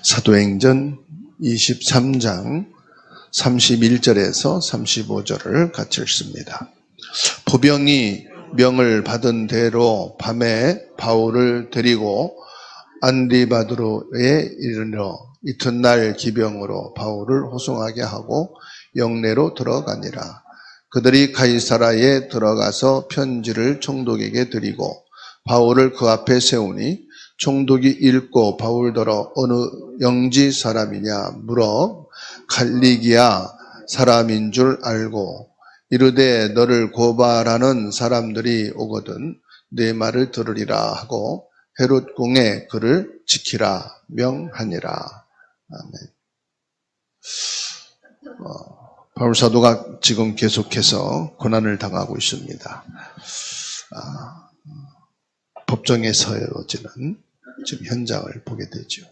사도행전 23장 31절에서 35절을 같이 읽습니다. 보병이 명을 받은 대로 밤에 바울을 데리고 안디바두로에 이르러 이튿날 기병으로 바울을 호송하게 하고 영내로 들어가니라. 그들이 가이사라에 들어가서 편지를 총독에게 드리고 바울을 그 앞에 세우니 총독이 읽고 바울더러 어느 영지 사람이냐 물어 갈리기아 사람인 줄 알고 이르되 너를 고발하는 사람들이 오거든 내 말을 들으리라 하고 헤롯 궁에 그를 지키라 명하니라. 아멘. 바울 사도가 지금 계속해서 고난을 당하고 있습니다. 법정에 서어지는 지금 현장을 보게 되죠.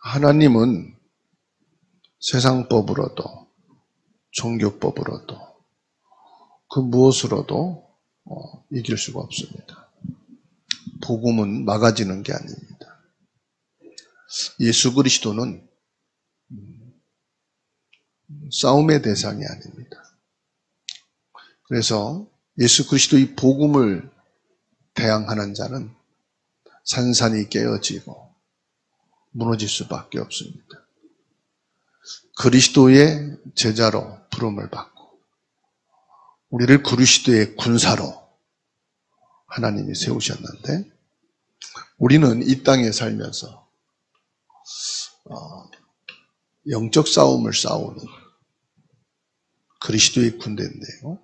하나님은 세상법으로도 종교법으로도 그 무엇으로도 이길 수가 없습니다. 복음은 막아지는 게 아닙니다. 예수 그리스도는 싸움의 대상이 아닙니다. 그래서 예수 그리스도의 복음을 대항하는 자는 산산이 깨어지고 무너질 수밖에 없습니다. 그리스도의 제자로 부름을 받고 우리를 그리스도의 군사로 하나님이 세우셨는데 우리는 이 땅에 살면서 영적 싸움을 싸우는 그리스도의 군대인데요.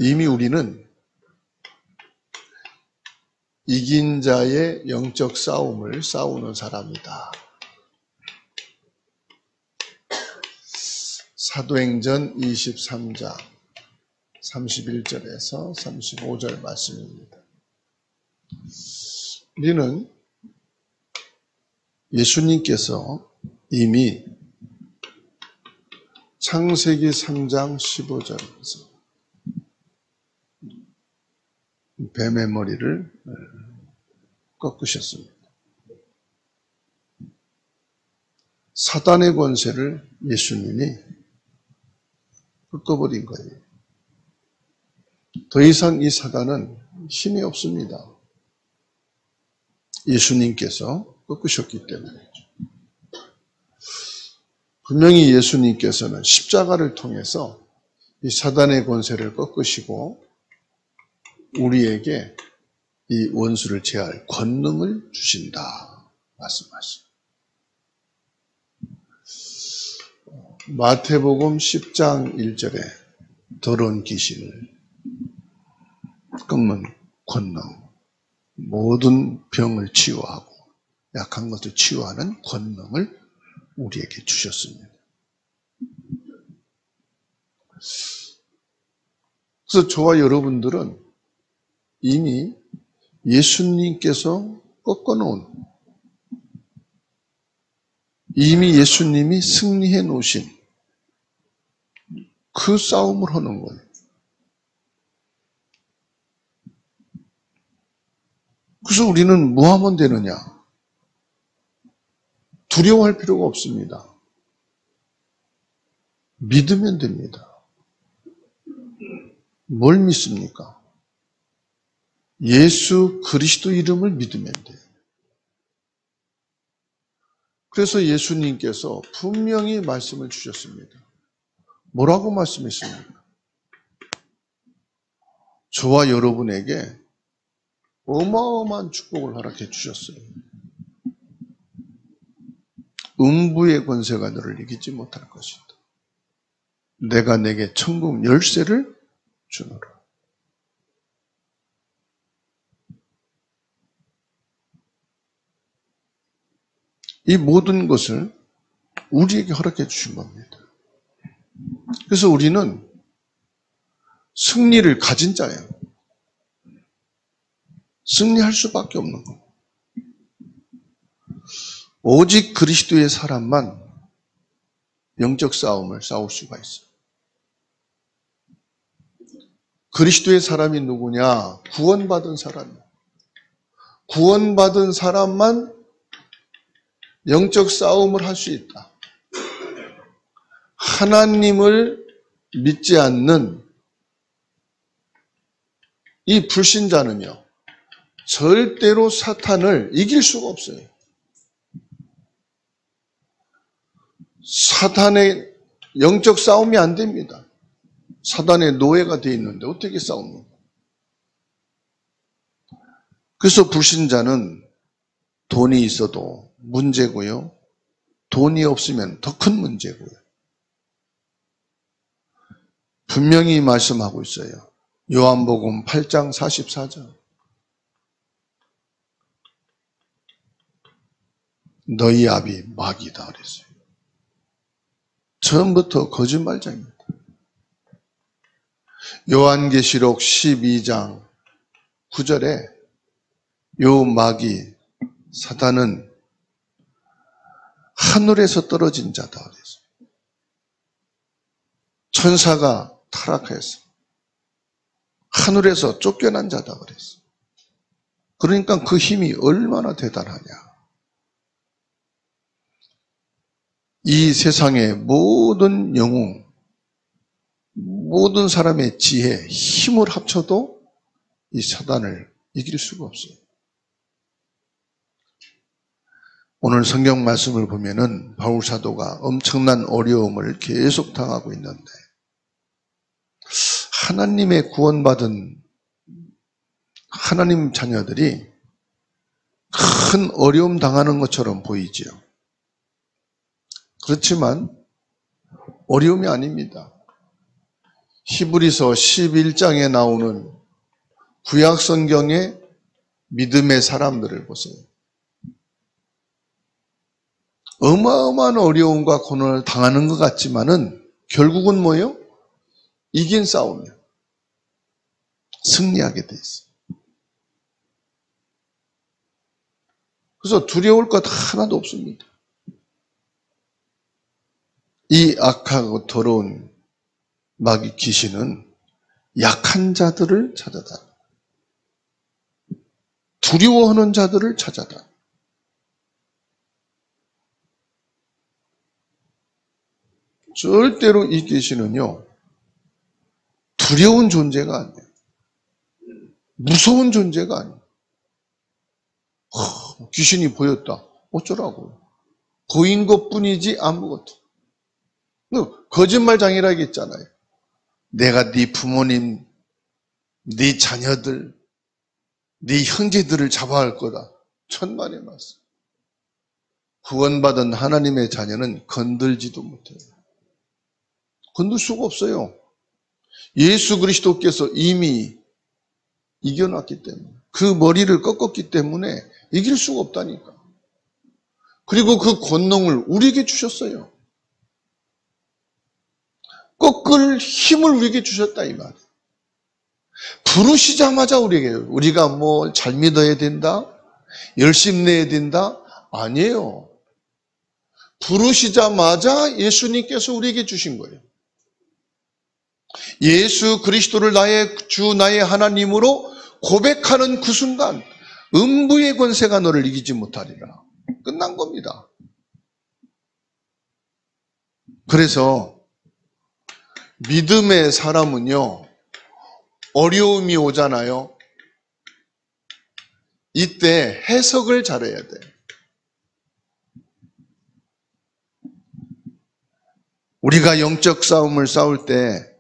이미 우리는 이긴 자의 영적 싸움을 싸우는 사람이다. 사도행전 23장 31절에서 35절 말씀입니다. 우리는 예수님께서 이미 창세기 3장 15절에서 뱀의 머리를 꺾으셨습니다. 사단의 권세를 예수님이 꺾어버린 거예요. 더 이상 이 사단은 힘이 없습니다. 예수님께서 꺾으셨기 때문이죠. 분명히 예수님께서는 십자가를 통해서 이 사단의 권세를 꺾으시고 우리에게 이 원수를 제할 권능을 주신다 말씀하십니다. 마태복음 10장 1절에 더러운 귀신을 꺾는 권능, 모든 병을 치유하고 약한 것을 치유하는 권능을 우리에게 주셨습니다. 그래서 저와 여러분들은 이미 예수님께서 꺾어놓은, 이미 예수님이 승리해 놓으신 그 싸움을 하는 거예요. 그래서 우리는 뭐 하면 되느냐? 두려워할 필요가 없습니다. 믿으면 됩니다. 뭘 믿습니까? 예수 그리스도 이름을 믿으면 돼요. 그래서 예수님께서 분명히 말씀을 주셨습니다. 뭐라고 말씀했습니까? 저와 여러분에게 어마어마한 축복을 허락해 주셨어요. 음부의 권세가 너를 이기지 못할 것이다. 내가 내게 천국 열쇠를 주노라. 이 모든 것을 우리에게 허락해 주신 겁니다. 그래서 우리는 승리를 가진 자예요. 승리할 수밖에 없는 겁니다. 오직 그리스도의 사람만 영적 싸움을 싸울 수가 있어요. 그리스도의 사람이 누구냐? 구원받은 사람이에요. 구원받은 사람만 영적 싸움을 할 수 있다. 하나님을 믿지 않는 이 불신자는요, 절대로 사탄을 이길 수가 없어요. 사탄의 영적 싸움이 안 됩니다. 사탄의 노예가 되어 있는데 어떻게 싸웁니까? 그래서 불신자는 돈이 있어도 문제고요. 돈이 없으면 더 큰 문제고요. 분명히 말씀하고 있어요. 요한복음 8장 44절. 너희 아비 마귀다 그랬어요. 처음부터 거짓말장입니다. 요한계시록 12장 9절에 요 마귀 사단은 하늘에서 떨어진 자다 그랬어요. 천사가 타락해서 하늘에서 쫓겨난 자다 그랬어요. 그러니까 그 힘이 얼마나 대단하냐. 이 세상의 모든 영웅, 모든 사람의 지혜, 힘을 합쳐도 이 사단을 이길 수가 없어요. 오늘 성경 말씀을 보면은 바울 사도가 엄청난 어려움을 계속 당하고 있는데 하나님의 구원받은 하나님 자녀들이 큰 어려움 당하는 것처럼 보이지요. 그렇지만 어려움이 아닙니다. 히브리서 11장에 나오는 구약 성경의 믿음의 사람들을 보세요. 어마어마한 어려움과 고난을 당하는 것 같지만은 결국은 뭐예요? 이긴 싸움이에요. 승리하게 돼 있어요. 그래서 두려울 것 하나도 없습니다. 이 악하고 더러운 마귀 귀신은 약한 자들을 찾아다녀. 두려워하는 자들을 찾아다녀. 절대로 이 귀신은요, 두려운 존재가 아니에요. 무서운 존재가 아니에요. 귀신이 보였다. 어쩌라고요? 보인 것뿐이지 아무것도. 거짓말장이라고 했잖아요. 내가 네 부모님, 네 자녀들, 네 형제들을 잡아갈 거다. 천만의 말씀. 구원받은 하나님의 자녀는 건들지도 못해요. 건들 수가 없어요. 예수 그리스도께서 이미 이겨놨기 때문에, 그 머리를 꺾었기 때문에 이길 수가 없다니까. 그리고 그 권능을 우리에게 주셨어요. 꺾을 힘을 우리에게 주셨다 이 말이에요. 부르시자마자 우리가 뭐 잘 믿어야 된다, 열심 내야 된다, 아니에요. 부르시자마자 예수님께서 우리에게 주신 거예요. 예수 그리스도를 나의 주, 나의 하나님으로 고백하는 그 순간 음부의 권세가 너를 이기지 못하리라. 끝난 겁니다. 그래서 믿음의 사람은요, 어려움이 오잖아요. 이때 해석을 잘해야 돼요. 우리가 영적 싸움을 싸울 때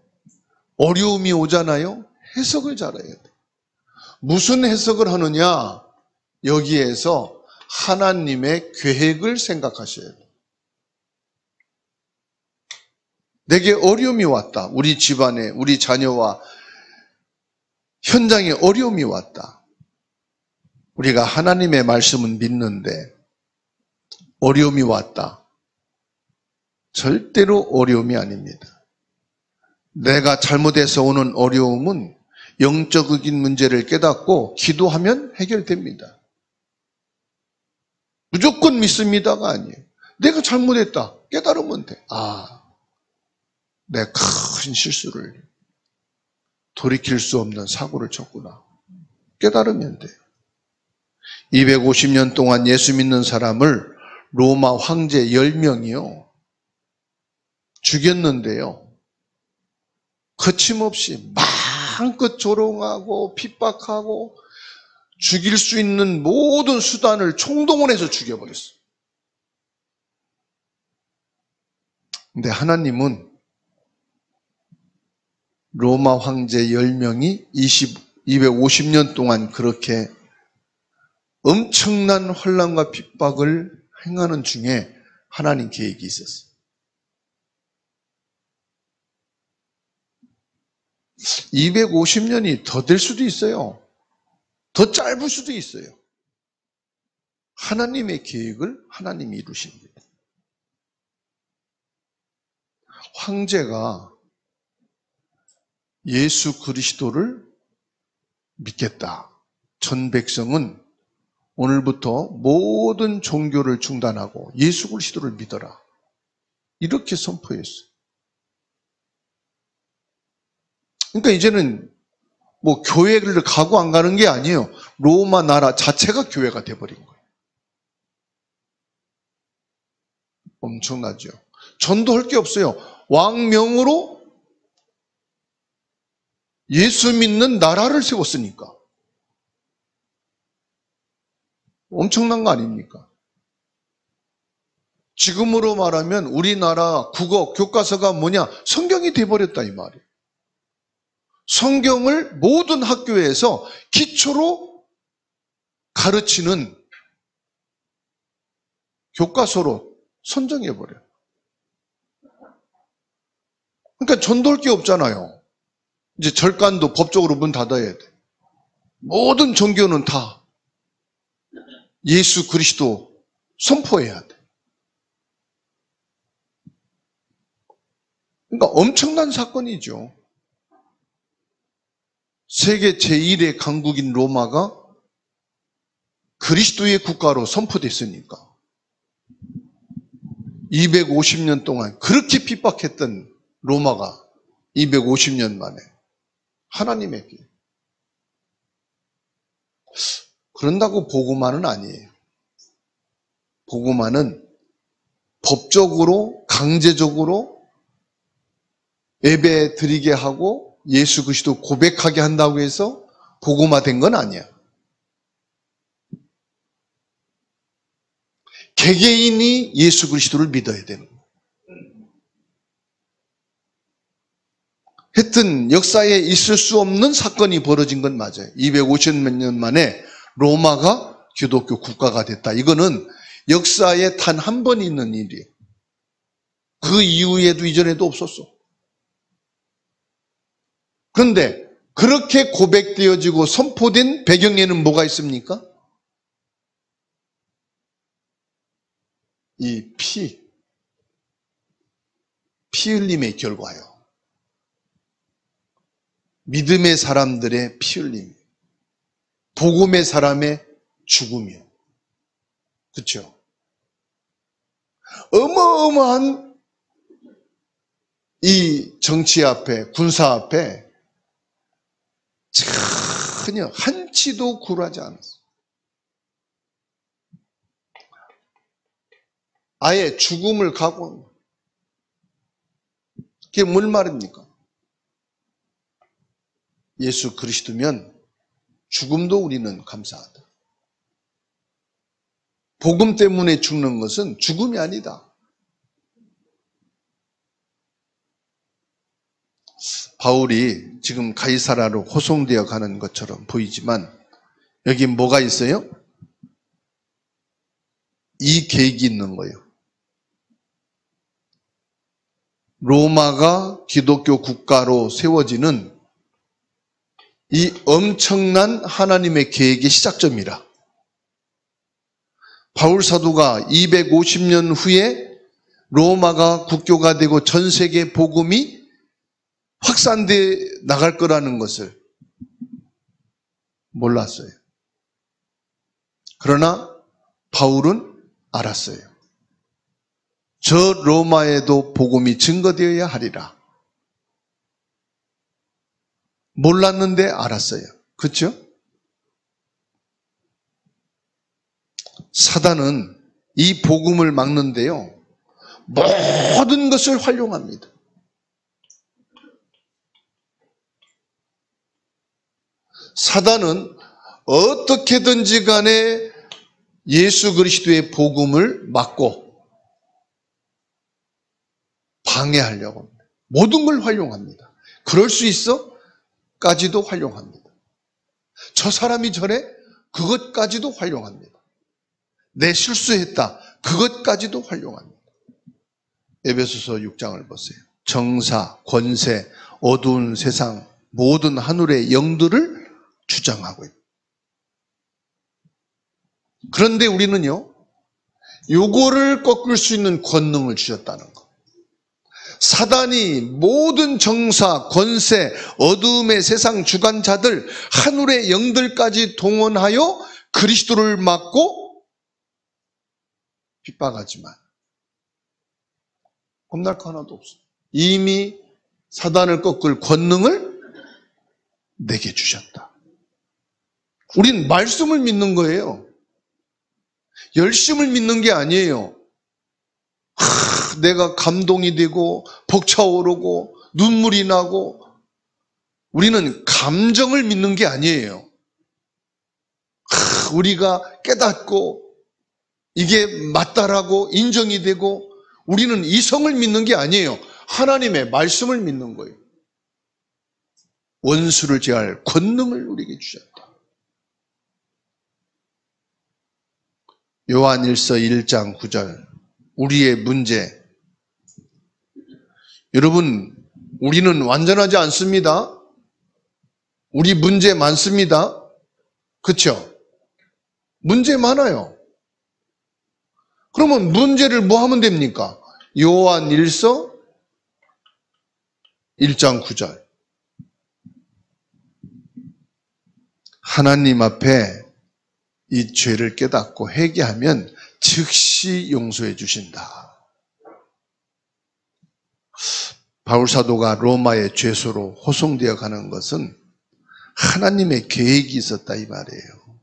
어려움이 오잖아요. 해석을 잘해야 돼요. 무슨 해석을 하느냐? 여기에서 하나님의 계획을 생각하셔야 돼요. 내게 어려움이 왔다. 우리 집안에, 우리 자녀와 현장에 어려움이 왔다. 우리가 하나님의 말씀은 믿는데 어려움이 왔다. 절대로 어려움이 아닙니다. 내가 잘못해서 오는 어려움은 영적인 문제를 깨닫고 기도하면 해결됩니다. 무조건 믿습니다가 아니에요. 내가 잘못했다. 깨달으면 돼. 내가 큰 실수를, 돌이킬 수 없는 사고를 쳤구나. 깨달으면 돼요. 250년 동안 예수 믿는 사람을 로마 황제 10명이요. 죽였는데요. 거침없이 마음껏 조롱하고 핍박하고 죽일 수 있는 모든 수단을 총동원해서 죽여버렸어요. 근데 하나님은 로마 황제 10명이 250년 동안 그렇게 엄청난 혼란과 핍박을 행하는 중에 하나님 계획이 있었어요. 250년이 더 될 수도 있어요. 더 짧을 수도 있어요. 하나님의 계획을 하나님이 이루십니다. 황제가 예수 그리스도를 믿겠다. 전 백성은 오늘부터 모든 종교를 중단하고 예수 그리스도를 믿어라. 이렇게 선포했어요. 그러니까 이제는 뭐 교회를 가고 안 가는 게 아니에요. 로마 나라 자체가 교회가 돼버린 거예요. 엄청나죠. 전도할 게 없어요. 왕명으로 예수 믿는 나라를 세웠으니까. 엄청난 거 아닙니까? 지금으로 말하면 우리나라 국어 교과서가 뭐냐? 성경이 돼버렸다 이 말이에요. 성경을 모든 학교에서 기초로 가르치는 교과서로 선정해버려요. 그러니까 전도할 게 없잖아요. 이제 절간도 법적으로 문 닫아야 돼. 모든 종교는 다 예수 그리스도 선포해야 돼. 그러니까 엄청난 사건이죠. 세계 제1의 강국인 로마가 그리스도의 국가로 선포됐으니까 250년 동안 그렇게 핍박했던 로마가 250년 만에 하나님에게 그런다고 복음화는 아니에요. 복음화는 법적으로 강제적으로 예배 드리게 하고 예수 그리스도 고백하게 한다고 해서 복음화된 건 아니야. 개개인이 예수 그리스도를 믿어야 되는 거예요. 하여튼 역사에 있을 수 없는 사건이 벌어진 건 맞아요. 250몇 년 만에 로마가 기독교 국가가 됐다. 이거는 역사에 단 한 번 있는 일이에요. 그 이후에도 이전에도 없었어. 그런데 그렇게 고백되어지고 선포된 배경에는 뭐가 있습니까? 이 피 흘림의 결과요. 믿음의 사람들의 피 흘림, 복음의 사람의 죽음이요. 그렇죠? 어마어마한 이 정치 앞에, 군사 앞에 전혀 한치도 굴하지 않았어요. 아예 죽음을 각오한 거예요. 그게 뭘 말입니까? 예수 그리스도면 죽음도 우리는 감사하다. 복음 때문에 죽는 것은 죽음이 아니다. 바울이 지금 가이사라로 호송되어 가는 것처럼 보이지만 여기 뭐가 있어요? 이 계획이 있는 거예요. 로마가 기독교 국가로 세워지는 이 엄청난 하나님의 계획의 시작점이라. 바울 사도가 250년 후에 로마가 국교가 되고 전 세계 복음이 확산돼 나갈 거라는 것을 몰랐어요. 그러나 바울은 알았어요. 저 로마에도 복음이 증거되어야 하리라. 몰랐는데 알았어요. 그렇죠? 사단은 이 복음을 막는데요, 모든 것을 활용합니다. 사단은 어떻게든지 간에 예수 그리스도의 복음을 막고 방해하려고 합니다. 모든 걸 활용합니다. 그럴 수 있어? 까지도 활용합니다. 저 사람이 저래? 그것까지도 활용합니다. 내 실수했다. 그것까지도 활용합니다. 에베소서 6장을 보세요. 정사, 권세, 어두운 세상, 모든 하늘의 영들을 주장하고 있다. 그런데 우리는요, 요거를 꺾을 수 있는 권능을 주셨다는 거. 사단이 모든 정사, 권세, 어두움의 세상 주관자들, 하늘의 영들까지 동원하여 그리스도를 막고 핍박하지만 겁날 거 하나도 없어. 이미 사단을 꺾을 권능을 내게 주셨다. 우린 말씀을 믿는 거예요. 열심을 믿는 게 아니에요. 내가 감동이 되고 벅차오르고 눈물이 나고, 우리는 감정을 믿는 게 아니에요. 우리가 깨닫고 이게 맞다라고 인정이 되고, 우리는 이성을 믿는 게 아니에요. 하나님의 말씀을 믿는 거예요. 원수를 제할 권능을 우리에게 주셨다. 요한일서 1장 9절, 우리의 문제. 여러분, 우리는 완전하지 않습니다. 우리 문제 많습니다. 그렇죠? 문제 많아요. 그러면 문제를 뭐 하면 됩니까? 요한일서 1장 9절. 하나님 앞에 이 죄를 깨닫고 회개하면 즉시 용서해 주신다. 바울 사도가 로마의 죄소로 호송되어 가는 것은 하나님의 계획이 있었다 이 말이에요.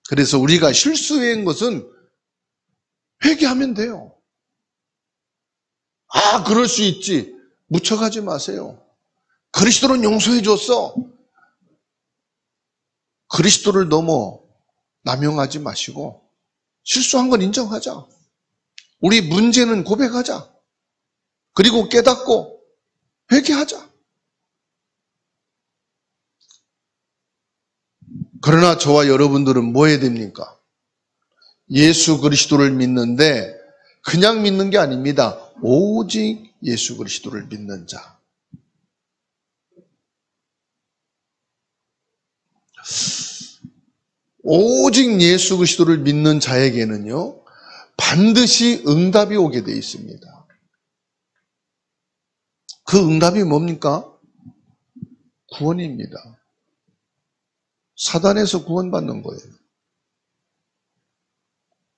그래서 우리가 실수한 것은 회개하면 돼요. 그럴 수 있지. 묻혀가지 마세요. 그리스도는 용서해 줬어. 그리스도를 넘어 남용하지 마시고 실수한 건 인정하자. 우리 문제는 고백하자. 그리고 깨닫고 회개하자. 그러나 저와 여러분들은 뭐 해야 됩니까? 예수 그리스도를 믿는데 그냥 믿는 게 아닙니다. 오직 예수 그리스도를 믿는 자. 오직 예수 그리스도를 믿는 자에게는요, 반드시 응답이 오게 돼 있습니다. 그 응답이 뭡니까? 구원입니다. 사단에서 구원받는 거예요.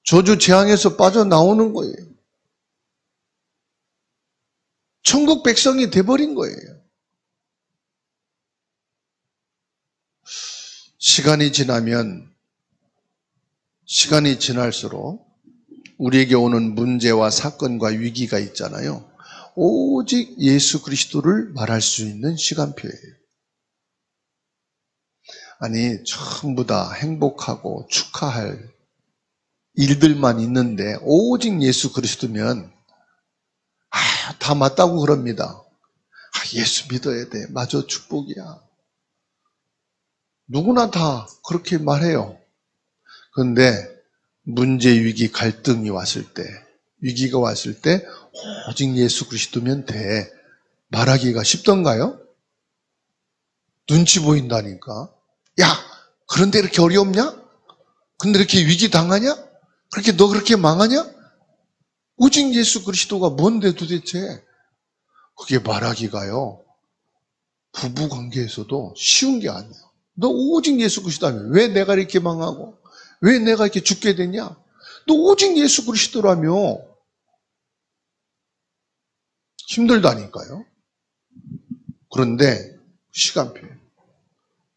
저주 재앙에서 빠져나오는 거예요. 천국 백성이 돼버린 거예요. 시간이 지날수록 우리에게 오는 문제와 사건과 위기가 있잖아요. 오직 예수 그리스도를 말할 수 있는 시간표예요. 아니, 전부 다 행복하고 축하할 일들만 있는데 오직 예수 그리스도면 다 맞다고 그럽니다. 예수 믿어야 돼. 맞아, 축복이야. 누구나 다 그렇게 말해요. 그런데 문제, 위기, 갈등이 왔을 때, 위기가 왔을 때 오직 예수 그리스도면 돼. 말하기가 쉽던가요? 눈치 보인다니까. 야, 그런데 이렇게 어려웠냐? 근데 이렇게 위기 당하냐? 그렇게 너 그렇게 망하냐? 오직 예수 그리스도가 뭔데 도대체? 그게 말하기가요, 부부 관계에서도 쉬운 게 아니에요. 너 오직 예수 그리스도라면 왜 내가 이렇게 망하고 왜 내가 이렇게 죽게 되냐? 너 오직 예수 그리스도라며. 힘들다니까요. 그런데 시간표예요.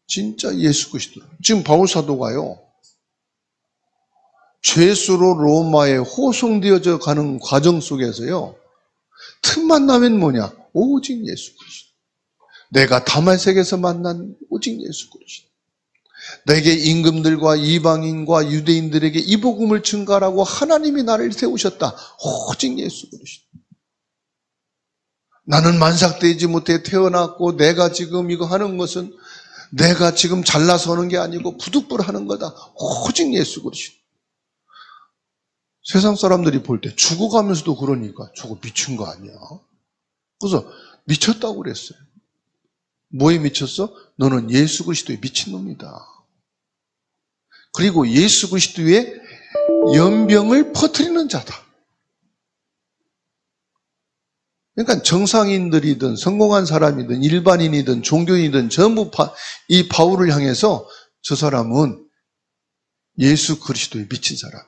진짜 예수 그리스도. 지금 바울 사도가요, 죄수로 로마에 호송되어져 가는 과정 속에서요, 틈만 나면 뭐냐? 오직 예수 그리스도. 내가 다말섹에서 만난 오직 예수 그리스도. 내게 임금들과 이방인과 유대인들에게 이 복음을 증가하라고 하나님이 나를 세우셨다. 오직 예수 그리스도. 나는 만삭되지 못해 태어났고 내가 지금 이거 하는 것은 내가 지금 잘나서 하는 게 아니고 부득불 하는 거다. 오직 예수 그리스도. 세상 사람들이 볼 때 죽어가면서도 그러니까 저거 미친 거 아니야. 그래서 미쳤다고 그랬어요. 뭐에 미쳤어? 너는 예수 그리스도에 미친 놈이다. 그리고 예수 그리스도의 연병을 퍼뜨리는 자다. 그러니까 정상인들이든 성공한 사람이든 일반인이든 종교인이든 전부 이 바울을 향해서 저 사람은 예수 그리스도에 미친 사람.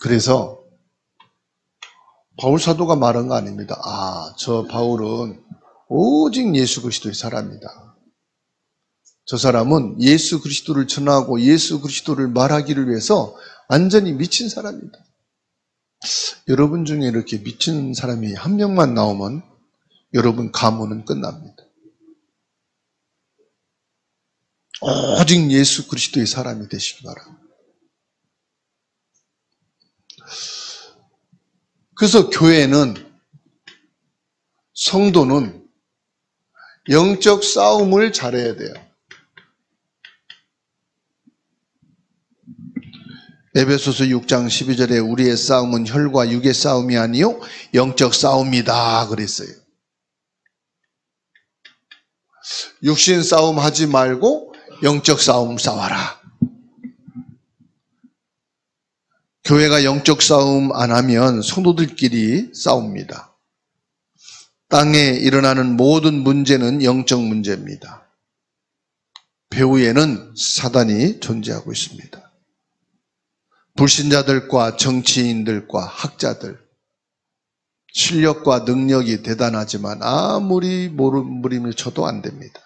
그래서 바울 사도가 말한 거 아닙니다. 아, 저 바울은 오직 예수 그리스도의 사람이다. 저 사람은 예수 그리스도를 전하고 예수 그리스도를 말하기를 위해서 완전히 미친 사람이다. 여러분 중에 이렇게 미친 사람이 한 명만 나오면 여러분 가문은 끝납니다. 오직 예수 그리스도의 사람이 되시기 바랍니다. 그래서 교회는, 성도는 영적 싸움을 잘해야 돼요. 에베소서 6장 12절에 우리의 싸움은 혈과 육의 싸움이 아니요 영적 싸움이다 그랬어요. 육신 싸움 하지 말고 영적 싸움 싸워라. 교회가 영적 싸움 안 하면 성도들끼리 싸웁니다. 땅에 일어나는 모든 문제는 영적 문제입니다. 배후에는 사단이 존재하고 있습니다. 불신자들과 정치인들과 학자들, 실력과 능력이 대단하지만 아무리 모름부림을 쳐도 안 됩니다.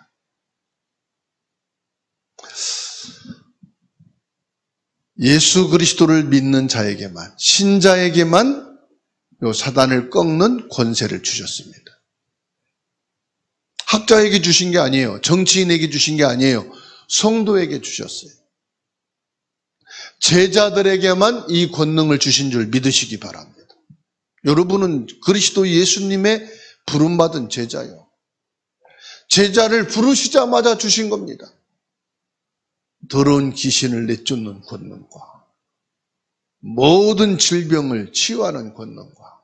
예수 그리스도를 믿는 자에게만, 신자에게만 요 사단을 꺾는 권세를 주셨습니다. 학자에게 주신 게 아니에요. 정치인에게 주신 게 아니에요. 성도에게 주셨어요. 제자들에게만 이 권능을 주신 줄 믿으시기 바랍니다. 여러분은 그리스도 예수님의 부름받은 제자요. 제자를 부르시자마자 주신 겁니다. 더러운 귀신을 내쫓는 권능과 모든 질병을 치유하는 권능과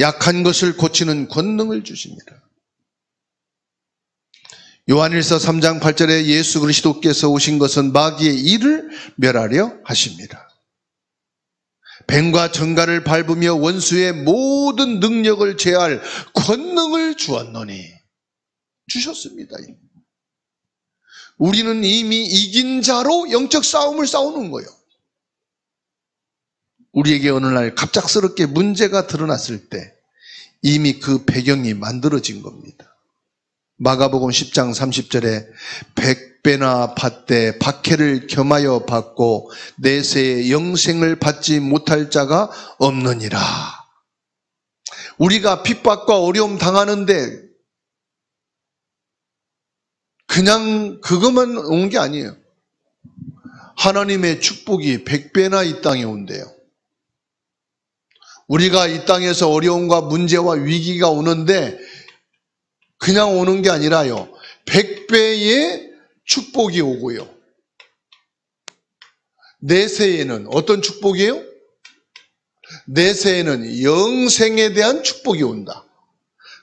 약한 것을 고치는 권능을 주십니다. 요한일서 3장 8절에 예수 그리스도께서 오신 것은 마귀의 일을 멸하려 하십니다. 뱀과 정갈을 밟으며 원수의 모든 능력을 제할 권능을 주었노니, 주셨습니다. 우리는 이미 이긴 자로 영적 싸움을 싸우는 거예요. 우리에게 어느 날 갑작스럽게 문제가 드러났을 때 이미 그 배경이 만들어진 겁니다. 마가복음 10장 30절에 백배나 받되 박해를 겸하여 받고 내세의 영생을 받지 못할 자가 없느니라. 우리가 핍박과 어려움 당하는데 그냥 그것만 온 게 아니에요. 하나님의 축복이 100배나 이 땅에 온대요. 우리가 이 땅에서 어려움과 문제와 위기가 오는데 그냥 오는 게 아니라요, 100배의 축복이 오고요. 내세에는 어떤 축복이에요? 내세에는 영생에 대한 축복이 온다.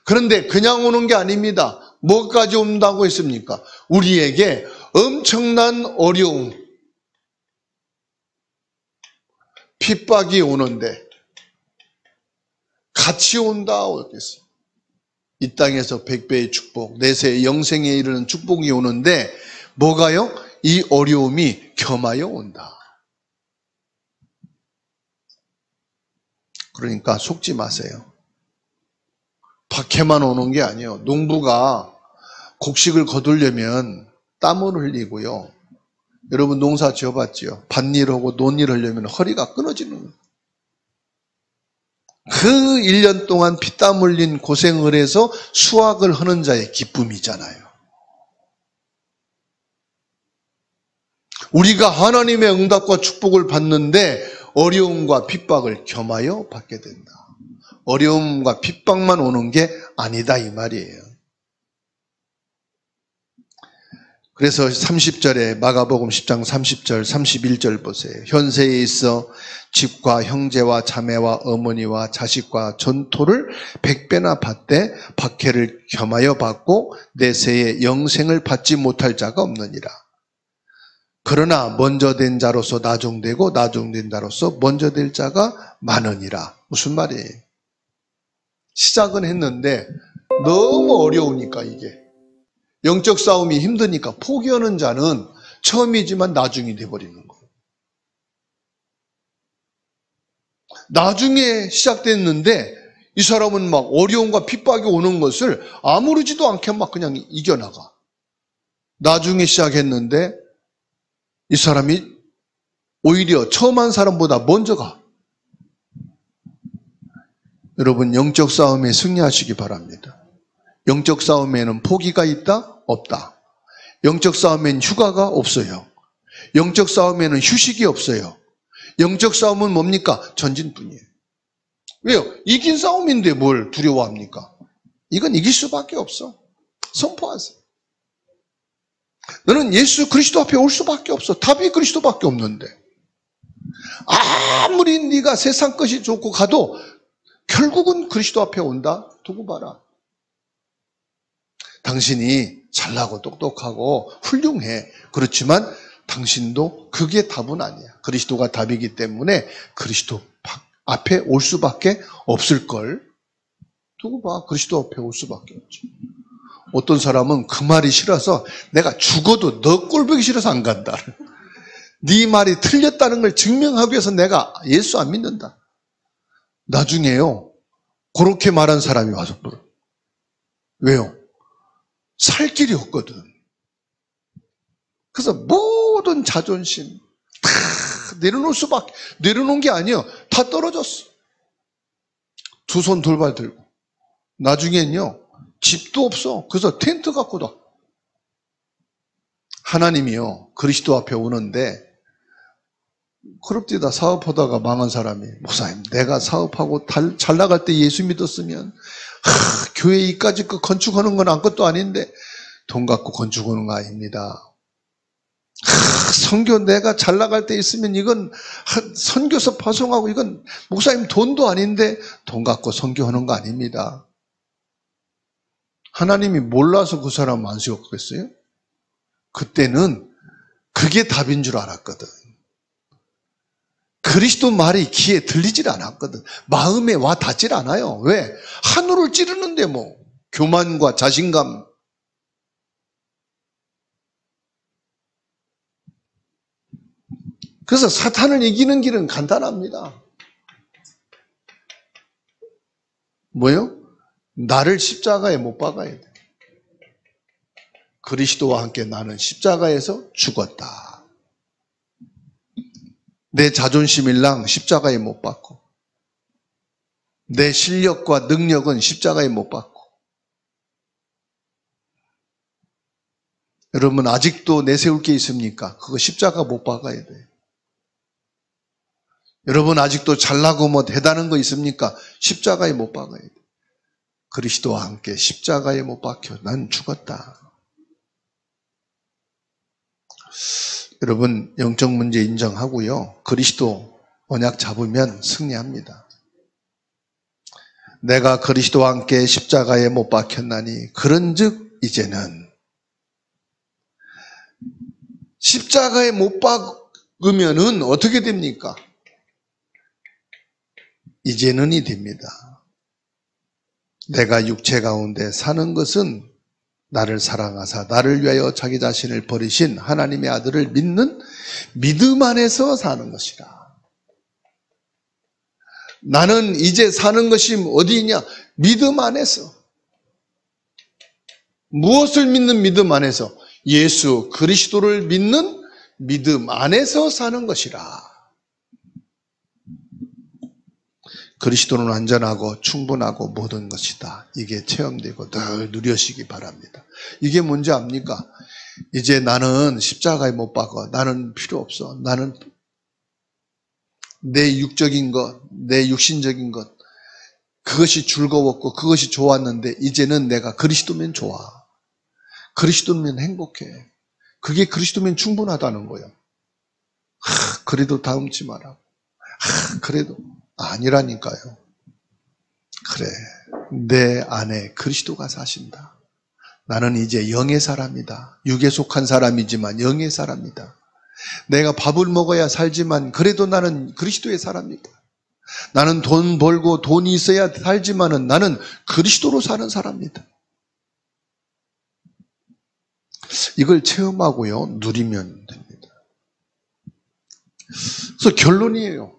그런데 그냥 오는 게 아닙니다. 뭐까지 온다고 했습니까? 우리에게 엄청난 어려움, 핍박이 오는데 같이 온다 그랬어요. 이 땅에서 100배의 축복, 내세의 영생에 이르는 축복이 오는데 뭐가요? 이 어려움이 겸하여 온다. 그러니까 속지 마세요. 박해만 오는 게 아니에요. 농부가 곡식을 거두려면 땀을 흘리고요. 여러분 농사 지어봤죠? 밭일하고 논일 하려면 허리가 끊어지는 거예요. 그 1년 동안 피땀 흘린 고생을 해서 수확을 하는 자의 기쁨이잖아요. 우리가 하나님의 응답과 축복을 받는데 어려움과 핍박을 겸하여 받게 된다. 어려움과 핍박만 오는 게 아니다 이 말이에요. 그래서 30절에 마가복음 10장 30절 31절 보세요. 현세에 있어 집과 형제와 자매와 어머니와 자식과 전토를 100배나 받되 박해를 겸하여 받고 내세에 영생을 받지 못할 자가 없느니라. 그러나 먼저 된 자로서 나중되고 나중된 자로서 먼저 될 자가 많으니라. 무슨 말이에요? 시작은 했는데 너무 어려우니까 이게 영적 싸움이 힘드니까 포기하는 자는 처음이지만 나중이 돼버리는 거예요. 나중에 시작됐는데 이 사람은 막 어려움과 핍박이 오는 것을 아무렇지도 않게 막 그냥 이겨나가. 나중에 시작했는데 이 사람이 오히려 처음 한 사람보다 먼저 가. 여러분 영적 싸움에 승리하시기 바랍니다. 영적 싸움에는 포기가 있다? 없다. 영적 싸움에는 휴가가 없어요. 영적 싸움에는 휴식이 없어요. 영적 싸움은 뭡니까? 전진뿐이에요. 왜요? 이긴 싸움인데 뭘 두려워합니까? 이건 이길 수밖에 없어. 선포하세요. 너는 예수 그리스도 앞에 올 수밖에 없어. 답이 그리스도밖에 없는데. 아무리 네가 세상 것이 좋고 가도 결국은 그리스도 앞에 온다? 두고 봐라. 당신이 잘나고 똑똑하고 훌륭해. 그렇지만 당신도 그게 답은 아니야. 그리스도가 답이기 때문에 그리스도 앞에 올 수밖에 없을걸. 두고 봐. 그리스도 앞에 올 수밖에 없지. 어떤 사람은 그 말이 싫어서 내가 죽어도 너 꼴보기 싫어서 안 간다. 네 말이 틀렸다는 걸 증명하기 위해서 내가 예수 안 믿는다. 나중에요. 그렇게 말한 사람이 와서 물어. 왜요? 살 길이 없거든. 그래서 모든 자존심 다 내려놓은 게 아니에요. 다 떨어졌어. 두 손 돌발 들고. 나중엔요. 집도 없어. 그래서 텐트 갖고 다. 하나님이요. 그리스도 앞에 오는데 그럽디다 사업하다가 망한 사람이 목사님 내가 사업하고 잘 나갈 때 예수 믿었으면 교회 이까지 그 건축하는 건 아무것도 아닌데 돈 갖고 건축하는 거 아닙니다. 선교 내가 잘 나갈 때 있으면 이건 선교서 파송하고 이건 목사님 돈도 아닌데 돈 갖고 선교하는 거 아닙니다. 하나님이 몰라서 그 사람 안 세웠겠어요? 그때는 그게 답인 줄 알았거든. 그리스도 말이 귀에 들리질 않았거든. 마음에 와 닿질 않아요. 왜? 하늘을 찌르는데 뭐 교만과 자신감. 그래서 사탄을 이기는 길은 간단합니다. 뭐요? 나를 십자가에 못 박아야 돼. 그리스도와 함께 나는 십자가에서 죽었다. 내 자존심일랑 십자가에 못 박고 내 실력과 능력은 십자가에 못 박고 여러분 아직도 내세울 게 있습니까? 그거 십자가 못 박아야 돼. 여러분 아직도 잘나고 뭐 대단한 거 있습니까? 십자가에 못 박아야 돼. 그리스도와 함께 십자가에 못 박혀 난 죽었다. 여러분 영적 문제 인정하고요. 그리스도 언약 잡으면 승리합니다. 내가 그리스도와 함께 십자가에 못 박혔나니 그런즉 이제는 십자가에 못 박으면은 어떻게 됩니까? 이제는이 됩니다. 내가 육체 가운데 사는 것은 나를 사랑하사 나를 위하여 자기 자신을 버리신 하나님의 아들을 믿는 믿음 안에서 사는 것이라. 나는 이제 사는 것이 어디냐? 믿음 안에서. 무엇을 믿는 믿음 안에서? 예수 그리스도를 믿는 믿음 안에서 사는 것이라. 그리스도는 완전하고 충분하고 모든 것이다. 이게 체험되고 늘 누려시기 바랍니다. 이게 뭔지 압니까? 이제 나는 십자가에 못 박아. 나는 필요 없어. 나는 내 육적인 것, 내 육신적인 것, 그것이 즐거웠고 그것이 좋았는데 이제는 내가 그리스도면 좋아. 그리스도면 행복해. 그게 그리스도면 충분하다는 거예요. 그래도 다음치 마라. 그래도 아니라니까요. 그래, 내 안에 그리스도가 사신다. 나는 이제 영의 사람이다. 육에 속한 사람이지만 영의 사람이다. 내가 밥을 먹어야 살지만 그래도 나는 그리스도의 사람이다. 나는 돈 벌고 돈이 있어야 살지만은 나는 그리스도로 사는 사람이다. 이걸 체험하고요, 누리면 됩니다. 그래서 결론이에요.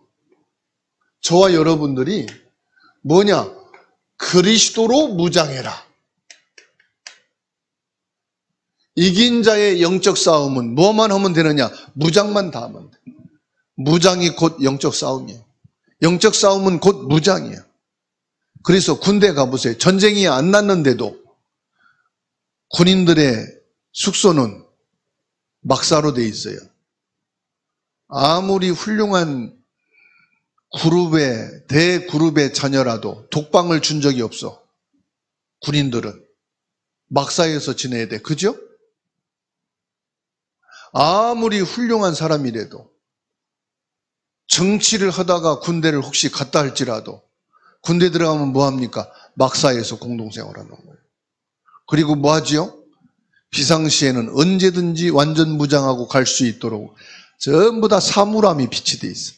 저와 여러분들이 뭐냐? 그리스도로 무장해라. 이긴 자의 영적 싸움은 뭐만 하면 되느냐? 무장만 다 하면 돼. 무장이 곧 영적 싸움이에요. 영적 싸움은 곧 무장이에요. 그래서 군대 가보세요. 전쟁이 안 났는데도 군인들의 숙소는 막사로 돼 있어요. 아무리 훌륭한 대그룹의 자녀라도 독방을 준 적이 없어. 군인들은 막사에서 지내야 돼. 그죠? 아무리 훌륭한 사람이라도 정치를 하다가 군대를 혹시 갔다 할지라도 군대 들어가면 뭐합니까? 막사에서 공동생활하는 거예요. 그리고 뭐 하지요? 비상시에는 언제든지 완전 무장하고 갈 수 있도록 전부 다 사물함이 비치돼 있어.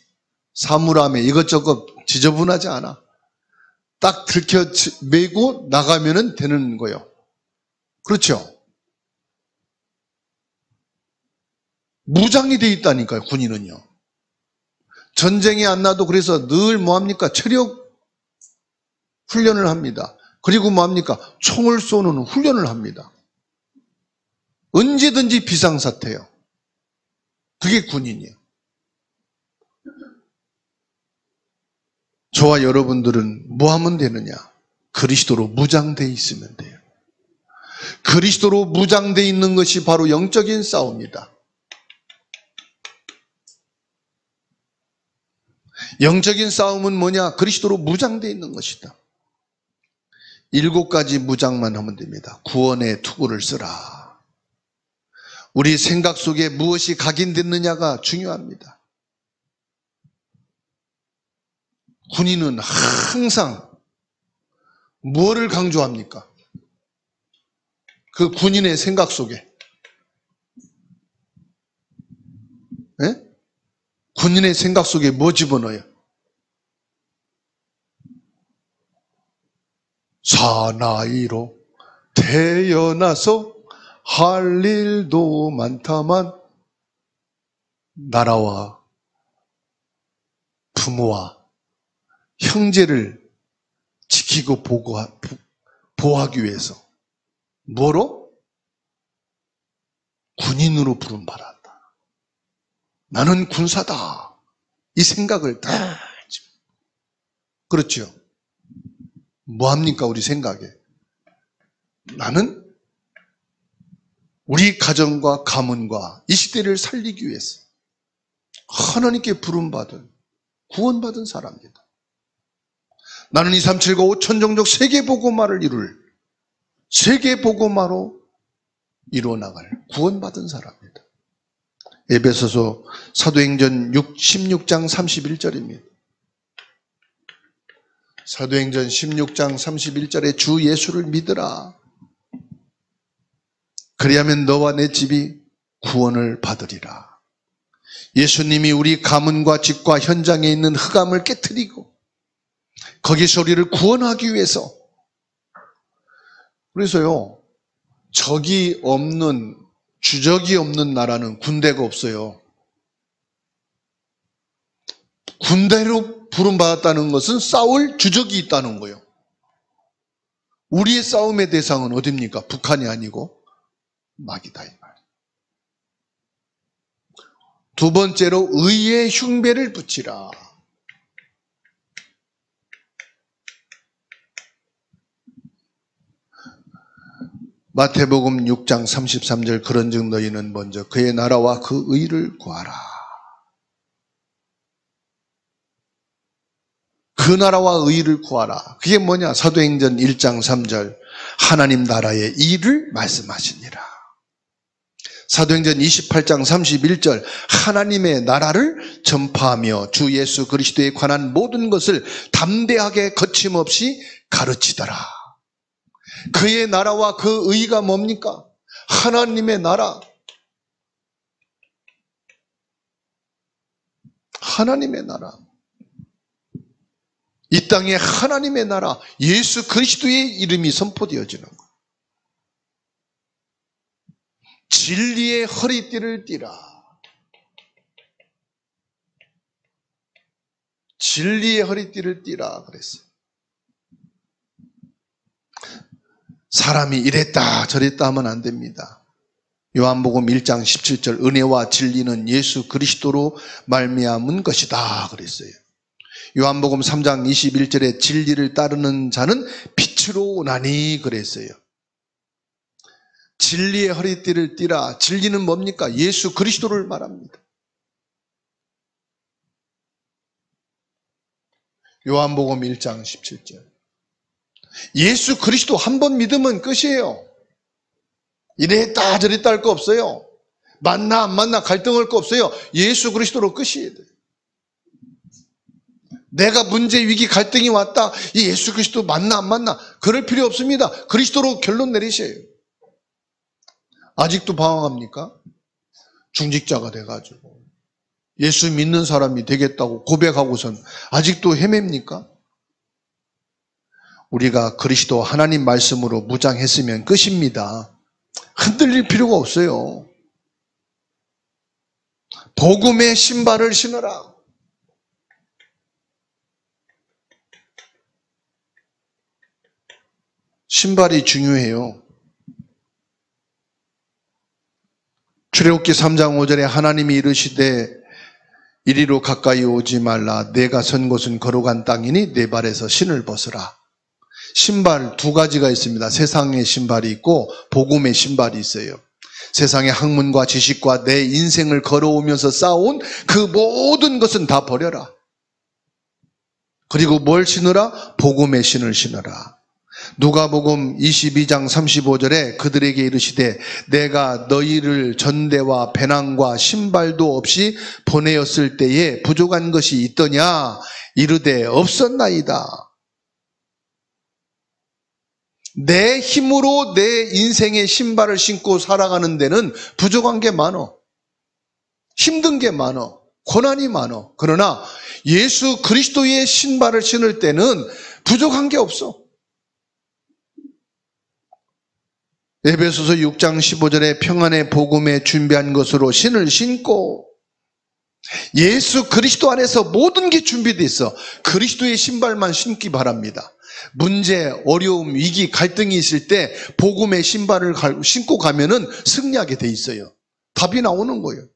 사물함에 이것저것 지저분하지 않아. 딱 들켜 메고 나가면 되는 거예요. 그렇죠? 무장이 돼 있다니까요, 군인은요. 전쟁이 안 나도 그래서 늘 뭐합니까? 체력 훈련을 합니다. 그리고 뭐합니까? 총을 쏘는 훈련을 합니다. 언제든지 비상사태예요. 그게 군인이에요. 저와 여러분들은 뭐 하면 되느냐? 그리스도로 무장되어 있으면 돼요. 그리스도로 무장되어 있는 것이 바로 영적인 싸움이다. 영적인 싸움은 뭐냐? 그리스도로 무장되어 있는 것이다. 7가지 무장만 하면 됩니다. 구원의 투구를 쓰라. 우리 생각 속에 무엇이 각인됐느냐가 중요합니다. 군인은 항상 무엇을 강조합니까? 그 군인의 생각 속에. 네? 군인의 생각 속에 뭐 집어넣어요? 사나이로 태어나서 할 일도 많다만 나라와 부모와 형제를 지키고 보호하기 위해서 뭐로? 군인으로 부름받았다. 나는 군사다. 이 생각을 다 그렇죠. 뭐합니까? 우리 생각에. 나는 우리 가정과 가문과 이 시대를 살리기 위해서 하나님께 부름받은 구원받은 사람입니다. 나는 2, 3, 7, 9, 5천 종족 세계복음화를 이룰 세계복음화로 이루어나갈 구원받은 사람입니다. 에베소서 사도행전 16장 31절입니다. 사도행전 16장 31절에 주 예수를 믿으라. 그리하면 너와 내 집이 구원을 받으리라. 예수님이 우리 가문과 집과 현장에 있는 흑암을 깨트리고 거기서 우리를 구원하기 위해서. 그래서요, 적이 없는, 주적이 없는 나라는 군대가 없어요. 군대로 부름받았다는 것은 싸울 주적이 있다는 거예요. 우리의 싸움의 대상은 어딥니까? 북한이 아니고 마귀다 이 말. 두 번째로 의의 흉배를 붙이라. 마태복음 6장 33절 그런즉 너희는 먼저 그의 나라와 그 의를 구하라. 그 나라와 의를 구하라. 그게 뭐냐? 사도행전 1장 3절 하나님 나라의 일을 말씀하시니라. 사도행전 28장 31절 하나님의 나라를 전파하며 주 예수 그리스도에 관한 모든 것을 담대하게 거침없이 가르치더라. 그의 나라와 그 의가 뭡니까? 하나님의 나라. 하나님의 나라. 이 땅에 하나님의 나라, 예수 그리스도의 이름이 선포되어지는 것. 진리의 허리띠를 띠라. 진리의 허리띠를 띠라 그랬어요. 사람이 이랬다 저랬다 하면 안 됩니다. 요한복음 1장 17절 은혜와 진리는 예수 그리스도로 말미암은 것이다 그랬어요. 요한복음 3장 21절에 진리를 따르는 자는 빛으로 오나니 그랬어요. 진리의 허리띠를 띠라. 진리는 뭡니까? 예수 그리스도를 말합니다. 요한복음 1장 17절 예수 그리스도 한 번 믿으면 끝이에요. 이랬다 저랬다 할 거 없어요. 만나 안 만나 갈등할 거 없어요. 예수 그리스도로 끝이에요. 내가 문제, 위기, 갈등이 왔다. 이 예수 그리스도 만나 안 만나 그럴 필요 없습니다. 그리스도로 결론 내리셔요. 아직도 방황합니까? 중직자가 돼가지고 예수 믿는 사람이 되겠다고 고백하고선 아직도 헤맵니까? 우리가 그리스도 하나님 말씀으로 무장했으면 끝입니다. 흔들릴 필요가 없어요. 복음의 신발을 신어라. 신발이 중요해요. 출애굽기 3장 5절에 하나님이 이르시되 이리로 가까이 오지 말라. 내가 선 곳은 거룩한 땅이니 내 발에서 신을 벗으라. 신발 두 가지가 있습니다. 세상의 신발이 있고 복음의 신발이 있어요. 세상의 학문과 지식과 내 인생을 걸어오면서 쌓아온 그 모든 것은 다 버려라. 그리고 뭘 신으라? 복음의 신을 신으라. 누가복음 22장 35절에 그들에게 이르시되 내가 너희를 전대와 배낭과 신발도 없이 보내었을 때에 부족한 것이 있더냐? 이르되 없었나이다. 내 힘으로 내 인생의 신발을 신고 살아가는 데는 부족한 게 많어. 힘든 게 많어. 고난이 많어. 그러나 예수 그리스도의 신발을 신을 때는 부족한 게 없어. 에베소서 6장 15절에 평안의 복음에 준비한 것으로 신을 신고 예수 그리스도 안에서 모든 게 준비되어 있어. 그리스도의 신발만 신기 바랍니다. 문제, 어려움, 위기, 갈등이 있을 때 복음의 신발을 신고 가면은 승리하게 돼 있어요. 답이 나오는 거예요.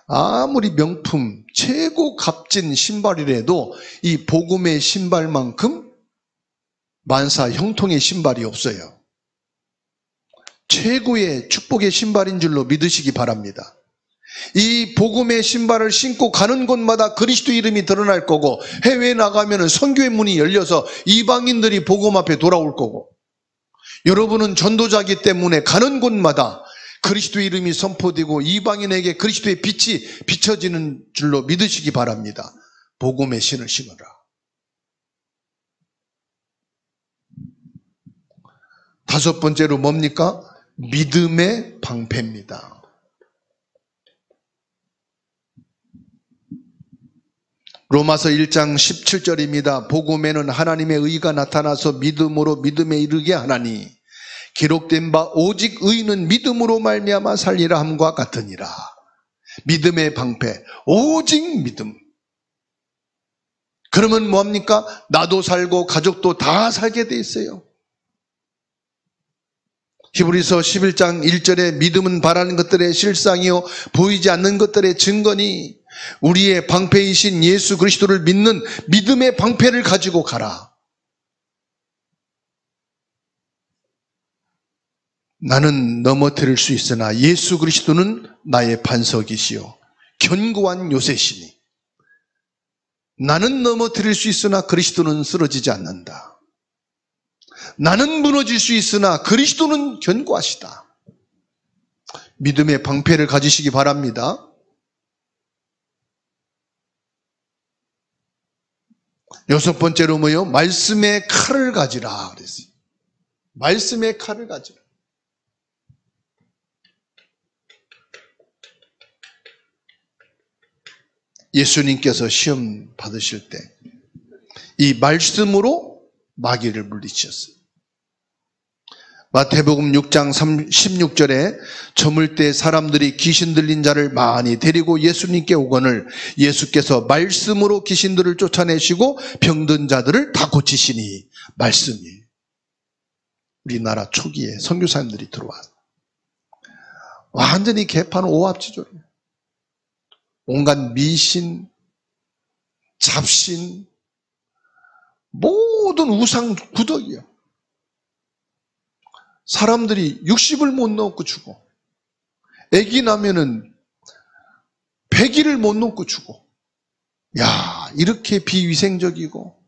아무리 명품, 최고 값진 신발이라도 이 복음의 신발만큼 만사 형통의 신발이 없어요. 최고의 축복의 신발인 줄로 믿으시기 바랍니다. 이 복음의 신발을 신고 가는 곳마다 그리스도 이름이 드러날 거고 해외에 나가면 선교의 문이 열려서 이방인들이 복음 앞에 돌아올 거고 여러분은 전도자이기 때문에 가는 곳마다 그리스도 이름이 선포되고 이방인에게 그리스도의 빛이 비춰지는 줄로 믿으시기 바랍니다. 복음의 신을 신으라. 다섯 번째로 뭡니까? 믿음의 방패입니다. 로마서 1장 17절입니다. 복음에는 하나님의 의가 나타나서 믿음으로 믿음에 이르게 하나니 기록된 바 오직 의는 믿음으로 말미암아 살리라 함과 같으니라. 믿음의 방패, 오직 믿음. 그러면 뭐합니까? 나도 살고 가족도 다 살게 돼 있어요. 히브리서 11장 1절에 믿음은 바라는 것들의 실상이요 보이지 않는 것들의 증거니 우리의 방패이신 예수 그리스도를 믿는 믿음의 방패를 가지고 가라. 나는 넘어뜨릴 수 있으나 예수 그리스도는 나의 반석이시요 견고한 요새시니 나는 넘어뜨릴 수 있으나 그리스도는 쓰러지지 않는다. 나는 무너질 수 있으나 그리스도는 견고하시다. 믿음의 방패를 가지시기 바랍니다. 여섯 번째로 뭐요? 말씀의 칼을 가지라 그랬어요. 말씀의 칼을 가지라. 예수님께서 시험 받으실 때 이 말씀으로 마귀를 물리치셨어요. 마태복음 6장 16절에 저물 때 사람들이 귀신 들린 자를 많이 데리고 예수님께 오거늘 예수께서 말씀으로 귀신들을 쫓아내시고 병든 자들을 다 고치시니 말씀이 우리나라 초기에 선교사님들이 들어와서 완전히 개판 오합지졸이에요. 온갖 미신, 잡신, 모든 우상 구덕이에요. 사람들이 60을 못 넘고 죽어. 아기 나면은 100일을 못 넘고 죽어. 야, 이렇게 비위생적이고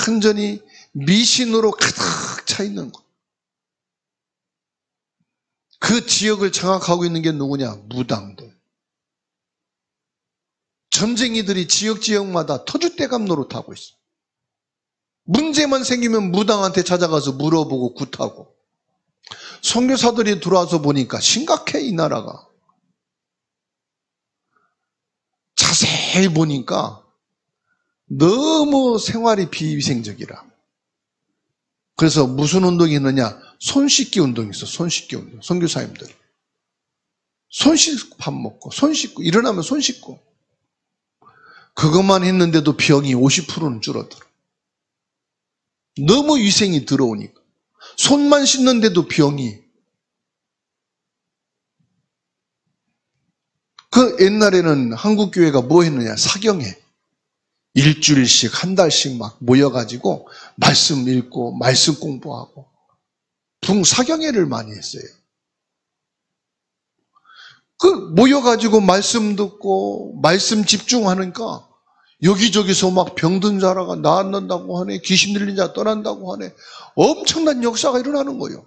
완전히 미신으로 가득 차 있는 것. 그 지역을 장악하고 있는 게 누구냐? 무당들. 점쟁이들이 지역마다 터줏대감 노릇하고 있어. 문제만 생기면 무당한테 찾아가서 물어보고 굿하고. 선교사들이 들어와서 보니까 심각해, 이 나라가. 자세히 보니까 너무 생활이 비위생적이라. 그래서 무슨 운동이 있느냐? 손 씻기 운동이 있어. 손 씻기 운동. 선교사님들. 손 씻고 밥 먹고, 손 씻고, 일어나면 손 씻고. 그것만 했는데도 병이 50%는 줄어들어. 너무 위생이 들어오니까. 손만 씻는데도 병이. 그 옛날에는 한국교회가 뭐 했느냐? 사경회. 일주일씩, 한 달씩 막 모여가지고 말씀 읽고 말씀 공부하고 사경회를 많이 했어요. 그 모여가지고 말씀 듣고 말씀 집중하니까 여기저기서 막 병든 자라가 나았는다고 하네, 귀신 들린 자 떠난다고 하네, 엄청난 역사가 일어나는 거예요.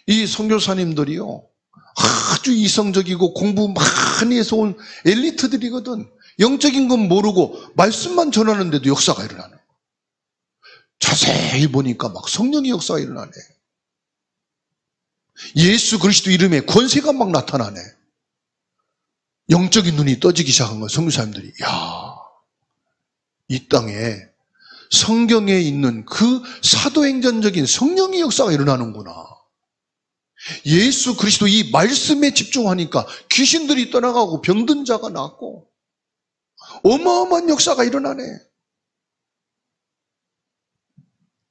이 선교사님들이요 아주 이성적이고 공부 많이 해서 온 엘리트들이거든. 영적인 건 모르고 말씀만 전하는데도 역사가 일어나는 거예요. 자세히 보니까 막 성령의 역사가 일어나네. 예수 그리스도 이름에 권세가 막 나타나네. 영적인 눈이 떠지기 시작한 거예요. 선교사님들이. 야, 이 땅에 성경에 있는 그 사도행전적인 성령의 역사가 일어나는구나. 예수 그리스도 이 말씀에 집중하니까 귀신들이 떠나가고 병든 자가 낫고 어마어마한 역사가 일어나네.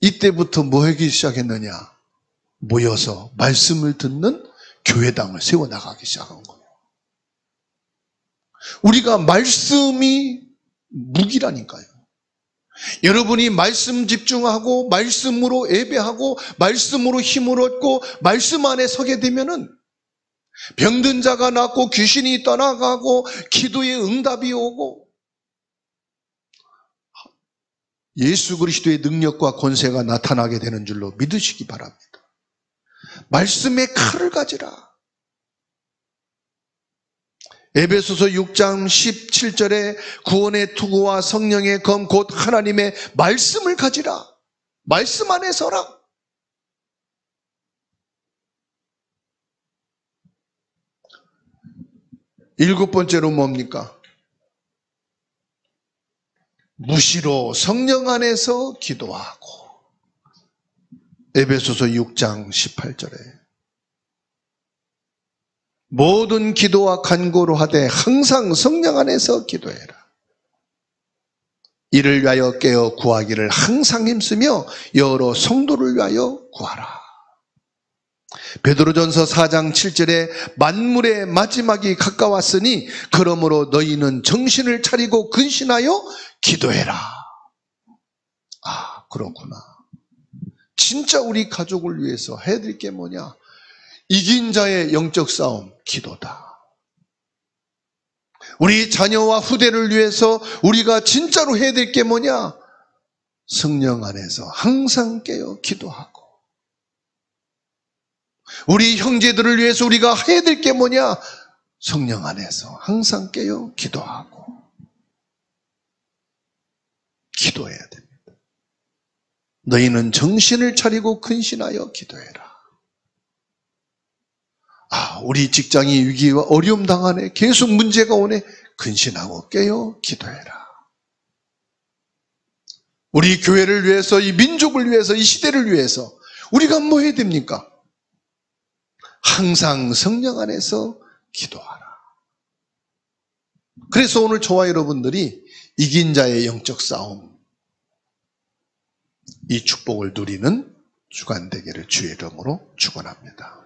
이때부터 뭐 하기 시작했느냐? 모여서 말씀을 듣는 교회당을 세워나가기 시작한 거예요. 우리가 말씀이 무기라니까요. 여러분이 말씀 집중하고 말씀으로 예배하고 말씀으로 힘을 얻고 말씀 안에 서게 되면은 병든 자가 낫고 귀신이 떠나가고 기도의 응답이 오고 예수 그리스도의 능력과 권세가 나타나게 되는 줄로 믿으시기 바랍니다. 말씀의 칼을 가지라. 에베소서 6장 17절에 구원의 투구와 성령의 검 곧 하나님의 말씀을 가지라. 말씀 안에 서라. 일곱 번째로 뭡니까? 무시로 성령 안에서 기도하고. 에베소서 6장 18절에 모든 기도와 간구로 하되 항상 성령 안에서 기도해라. 이를 위하여 깨어 구하기를 항상 힘쓰며 여러 성도를 위하여 구하라. 베드로전서 4장 7절에 만물의 마지막이 가까웠으니 그러므로 너희는 정신을 차리고 근신하여 기도해라. 아, 그렇구나. 진짜 우리 가족을 위해서 해야 될 게 뭐냐? 이긴 자의 영적 싸움, 기도다. 우리 자녀와 후대를 위해서 우리가 진짜로 해야 될 게 뭐냐? 성령 안에서 항상 깨어 기도하고, 우리 형제들을 위해서 우리가 해야 될 게 뭐냐? 성령 안에서 항상 깨어 기도하고, 기도해야 됩니다. 너희는 정신을 차리고 근신하여 기도해라. 아, 우리 직장이 위기와 어려움 당하네, 계속 문제가 오네, 근신하고 깨어 기도해라. 우리 교회를 위해서, 이 민족을 위해서, 이 시대를 위해서 우리가 뭐 해야 됩니까? 항상 성령 안에서 기도하라. 그래서 오늘 저와 여러분들이 이긴 자의 영적 싸움, 이 축복을 누리는 주간 되기를 주의 이름으로 축원합니다.